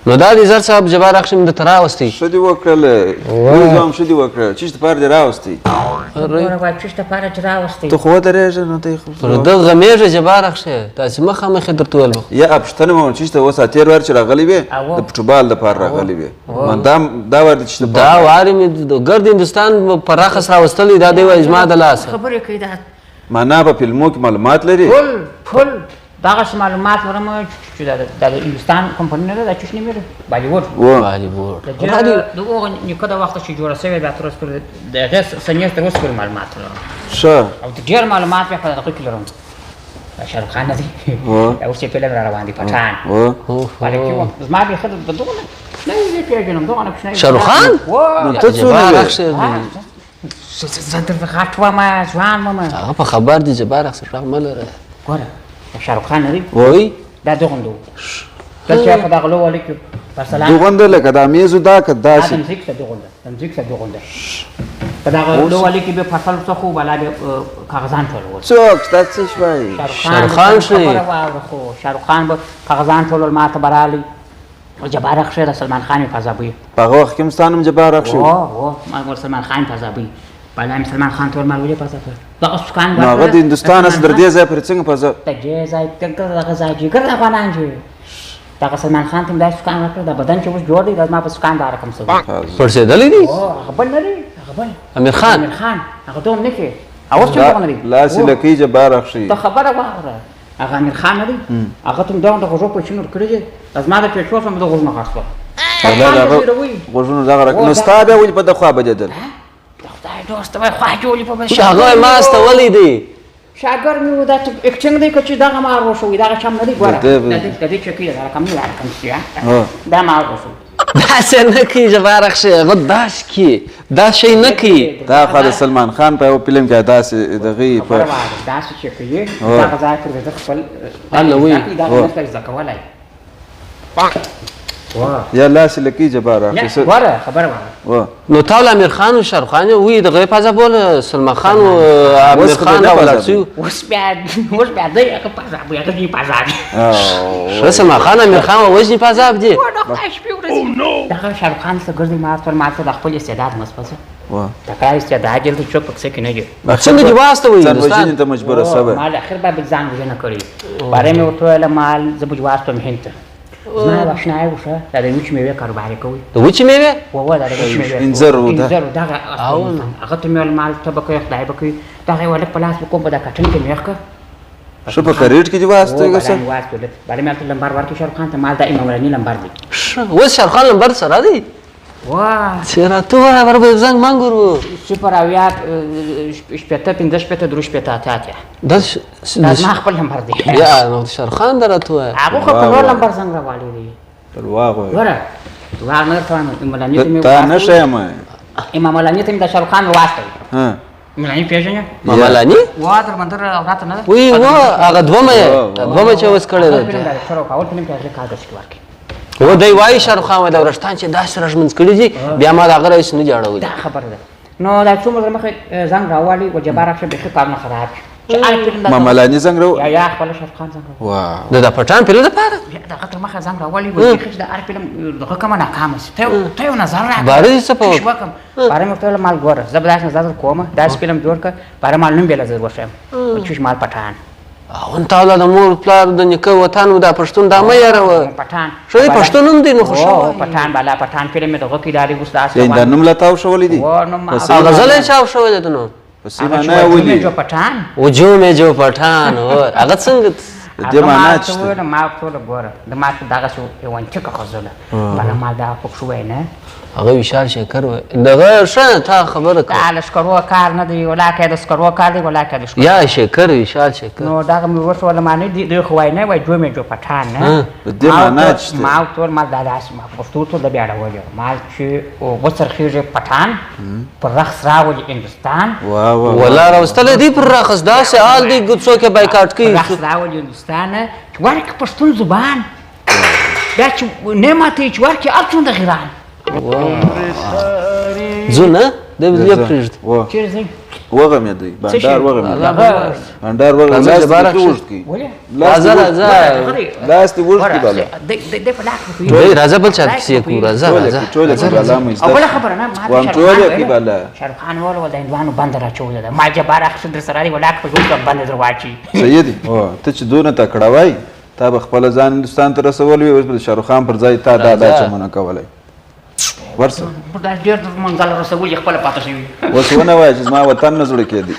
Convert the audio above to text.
نو دا دې زر صاحب جبار اخشم د تراوستي ښه دې وکړله هم ښه دې وکړه چېرته پاره دې راوستی ګوره وایي چېرته پاره چې راوستی ته خو ودرېږه نو ته پر ده غمیږه جبار اخشه داسې مخامخې درته ویل یا پوښتنه مې وکړه چېرته اوس اتېر وار چې راغلی وې د فوټبال دپاره راغلی وې دا وار دې چې دا وارې مې د ګرد هندوستان پراخس راوستلی دا دی وایي زما د لاسه خبرې کوي دا معنا په فلمو کې معلومات لري فل دغسې معلومات لرم چې د هندوستان کمپني نه ده دا چشنې مې بالیوډ بالیوډ د هغه نیکه د وخته چې جوړه سوې بیا تر اوسه پورې د هغې سنیې تر اوسه پورې معلومات لرم ښه او ډېر معلومات بیا په دغه کې لرم شاهرخ خان نه دی اوس یې فلم را روان دی پټان بالکې زما بیخي د دغه نه یې پېژنم دغه نه کوچنی شاهرخ خان نو ته څونه وې زه درته غټ ومه ځوان ومه هغه په خبر دی جبار اخشه فرق مه لره ګوره شاهرخ خان نه دی وایي دا دغونده و دلته په دغه لوالي کې مثلا دغونده لکه دا میزو دا که داسې د مزیک ته دغونده په دغه لوالي کې به فصل څه خو بلا به کاغذان ټولول څوک ستا څه شوی شاهرخ خان شوی خو شاهرخ خان به کاغذان ټولول ما ته به رالی جبار اخشه د سلمان خان فضابوي په هغه وخت کې هم ستا نوم جبار اخشه ما سلمان خان فضابوي بالا مې سلمان خان ټول ما ولې فضا کړ دغه سکان نو هغه د هندوستان هسې در دې ځای پورې څنګه فضا د دې ځای دغه ځای جګر د افغانان چې دغه سلمان خان ته مې دا سکان ورکړ دا بدن چې اوس جوړ دی دا زما په سکان دا رقم څه پړسېدلی دي هغه بل نه دی هغه بل امیر خان هغه دوم نه کې اوس چې دغه نه دی لاسې لکۍ جبار اخښي ته خبره واوره هغه امیر خان نه دی هغه ته دغه د غوږو په چینور کړی دی زما د پیټرو سم د غوږونو خاص و غوږونو دغه نو ستا بیا ولې په د خوا بدېدل خدای دوست وای خوا جوړې په بل هغه ما استولی دی شاګر مې و دا اکچنګ دی که چې دغه مار وشوي دغه چم نه دی ګوره د دې چکې دا رقم نه رقم شي دا مار وشو داسې نه کوي جبار اخشه هغه داس کوي دا شی نه کوي دا خو د سلمان خان په یو فلم کې داسې دغې په داسې چې کوي دغه ځای پورې د خپل الله وي دغه نه زده کولی یا لاسې لکۍ جبار اخښي ګوره خبره وایه نو تا ول امیر خان و شاهرخ خان وی دغه پازه بوله سلمان خان و امیر خان راولاړ شو اوس بیا دی هغه پازاب دی هغه دی پازاب ښه سلمان خان امیر خان وژني پازاب دي دغه شاهرخ خان څه ګرځي ما ته د خپل استعداد مسپسه دا کار استعداد دلته څوک پکې کې نه دی څنګه دې واستوي ځان وژنې ته مجبوره سوی ما د اخر به ځان وژنه کړې باره مې ورته ویله مال زه به واستوم هند ته زما یو اشنایی وشه دا د وچې میوې کاروبار یې کوي د وچې میوې دا د وچې میوې انځرو دغه هغه ته مې ویل مال ته به کوي خدای به کوي دغه یې ولک په لاس وکړم په دا کټن کې مې یې کړ ښه په کریډ کې دې واستوي که څه باره مې هلته لمبر ورکړي شاهرخ خان ته مال دا امام علي لمبر دی اوس شاهرخ خان لمبر سره دی چې راته ووایه بر به زنګ مانګور و صفر اویا شپېته پنځه شپېته درې شپېته اته اتیا دا زما خپل لمبر دی یا نو شاهرخ خان در راته ووایه هغه خو په نور لمبر څنګه راوالی دی دروغ وایي ګوره دروغ نه درته وایم امام علي ته مې تا نه ښیم امام علي ته مې د شاهرخ خان واستوي امام علي پېژنې ماملاني وا در مندر راته نه وی هغه دومه چې اوس کړی دی اول فلم کې هغه کاغذ کې ورکړي و دی وایي شاهرخ خان د ورشتان چې داسې رژمنځ کړي دي بیا ما د هغه رئیس نه جاړوي دا خبره ده نو دا څومره مخکې زنګ راوالي و جبار اخشه بیخي کارونه خراب شي ماملاني زنګ راو یا خپل شاهرخ خان زنګ د پټان فلم دپاره دغه تر مخه زنګ راوالي و بیخي د هر فلم دغه کومه ناکامه شي ته یو نظر راکړه باره دې څه په باره مې ورته ویل مال ګوره زه به داسې نظر کوم داسې فلم جوړ کړه باره مال نوم بېله زه وښیم چې مال پټان اون تا د مور پلار د نیکه وطن و دا پښتون دا مه یاروه پټان ښه پښتون هم دی نو خو پټان بالا پټان فلم مې دغه کې داري اوس داسې دا نوم لا تاو شولی دی غزل یې چاپ شوی دی نو په سیمه نه ولي جو پټان وجو مې جو پټان هغه څنګه دې معنا څه ما ټول ګوره د ما دغه شو یو انچکه غزله بالا ما دا پک شوی نه هغه وشال شکر و دغه ښه تا خبره کوه دا لشکرو کار نه دی ولاکه د سکرو کار دی ولاکه د شکر یا شکر وشال شکر نو دغه مې وسوله معنی دی خو وای نه وای جو مې جو پټان نه دې معنا څه ما ټول ما داس ما پښتو ته د بیا راوړل ما چې وڅرخیږي پټان پر رخص راوړي هندوستان ولا راوستل دی پر رخص داسې حال دی ګڅو کې بایکاټ کوي رخص راوړي هندوستان چې ورکه پښتون زبان بیا چې نه ماته چې ورکه الټون د غیران زونه دی به یې پرېږدي چیرې ځئ وغمېدی بانډار وغمېدی هغه بانډار وغمېدی لاس دې اوږد کړي ولې راځه راځه لاس دې اوږد کړي بالا د په لاک کې دی راځه بل چا کیسې کوو راځه راځه ټولې کړي بالا مې او بله خبره نه ما وام ټولې کړي بالا شاروخ خان ول د هندوانو بند راچولې ده ما جبار اخیستل در سره دی ولاک په ګوت بند در واچي سیدي ته چې دونه تکړه وای تا به خپل ځان هندستان ته رسول وي اوس به شاروخ خان پر ځای تا دا چمونه کولای ورسه دا ډېر منځل رسول خپل پاتې شوی اوس ونه وای چې زما وطن نه زړه کېدی